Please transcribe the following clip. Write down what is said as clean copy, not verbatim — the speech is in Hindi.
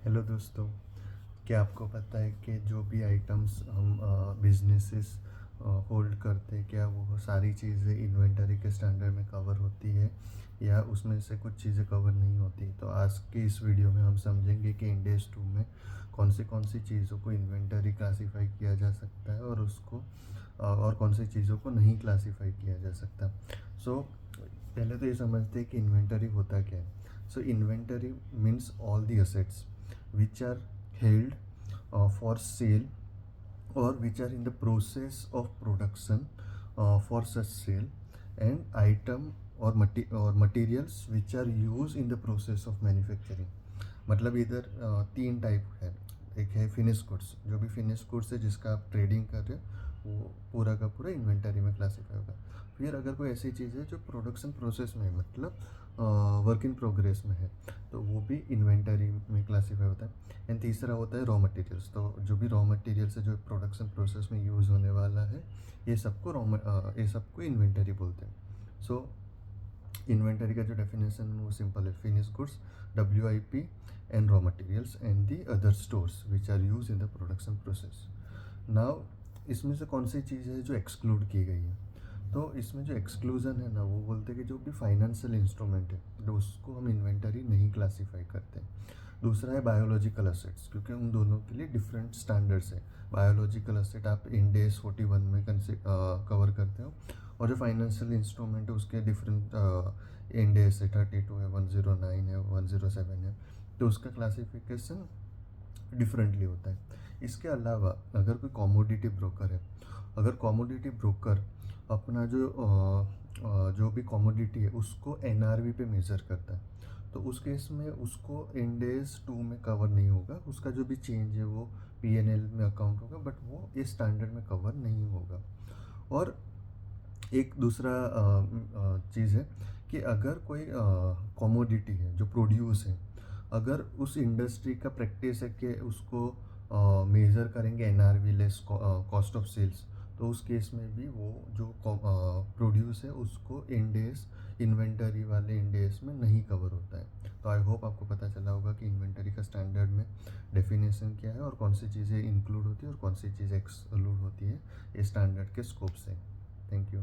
हेलो दोस्तों, क्या आपको पता है कि जो भी आइटम्स हम बिजनेसेस होल्ड करते हैं, क्या वो सारी चीज़ें इन्वेंटरी के स्टैंडर्ड में कवर होती है या उसमें से कुछ चीज़ें कवर नहीं होती। तो आज की इस वीडियो में हम समझेंगे कि इंड एस 2 में कौन सी चीज़ों को इन्वेंटरी क्लासीफाई किया जा सकता है और उसको और कौन सी चीज़ों को नहीं क्लासीफाई किया जा सकता। सो पहले तो ये समझते हैं कि इन्वेंटरी होता क्या है। So inventory means all the assets which are held for sale or which are in the process of production for such sale, and item or materials which are used in the process of manufacturing। मतलब इधर तीन टाइप है। एक है फिनिश गुड्स, जो भी फिनिश गुड्स है जिसका आप ट्रेडिंग कर रहे हो वो पूरा का पूरा इन्वेंटरी में क्लासीफाई होगा। फिर अगर कोई ऐसी चीज़ है जो प्रोडक्शन प्रोसेस में है, मतलब वर्क इन प्रोग्रेस में है, तो वो भी इन्वेंटरी में क्लासीफाई होता है। एंड तीसरा होता है रॉ मटेरियल्स। तो जो भी रॉ मटेरियल्स है जो प्रोडक्शन प्रोसेस में यूज़ होने वाला है, ये सबको इन्वेंटरी बोलते हैं। सो इन्वेंटरी का जो डेफिनेशन वो सिंपल है, finish goods, WIP and raw materials and the other stores which are use in the production process. Now इसमें से कौन सी चीज़ है जो एक्सक्लूड की गई है? तो इसमें जो एक्सक्लूजन है ना, वो बोलते हैं कि जो भी फाइनेंशियल इंस्ट्रूमेंट है तो उसको हम इन्वेंटरी नहीं क्लासीफाई करते। दूसरा है बायोलॉजिकल असेट्स, क्योंकि उन दोनों के लिए डिफरेंट स्टैंडर्ड्स है। बायोलॉजिकल असेट आप इंड एस 41 में कवर करते हो, और जो फाइनेंशियल इंस्ट्रूमेंट है उसके डिफरेंट इंड एस है 32 है, 109 है, 107 है, तो उसका क्लासिफिकेशन डिफरेंटली होता है। इसके अलावा अगर कोई कॉमोडिटी ब्रोकर है, अगर कॉमोडिटी ब्रोकर अपना जो भी कॉमोडिटी है उसको NRV पे मेज़र करता है, तो उस केस में उसको इंड एस 2 में कवर नहीं होगा। उसका जो भी चेंज है वो PNL में अकाउंट होगा, बट वो इस स्टैंडर्ड में कवर नहीं होगा। और एक दूसरा चीज़ है कि अगर कोई कॉमोडिटी है जो प्रोड्यूस है, अगर उस इंडस्ट्री का प्रैक्टिस है कि उसको मेज़र करेंगे NRV less cost of sales, तो उस केस में भी वो जो प्रोड्यूस है उसको इंडेस इन्वेंटरी वाले इंडेस में नहीं कवर होता है। तो आई होप आपको पता चला होगा कि इन्वेंटरी का स्टैंडर्ड में डेफिनेशन क्या है और कौन सी चीज़ें इंक्लूड होती है और कौन सी चीज़ें एक्सक्लूड होती है इस स्टैंडर्ड के स्कोप से। Thank you.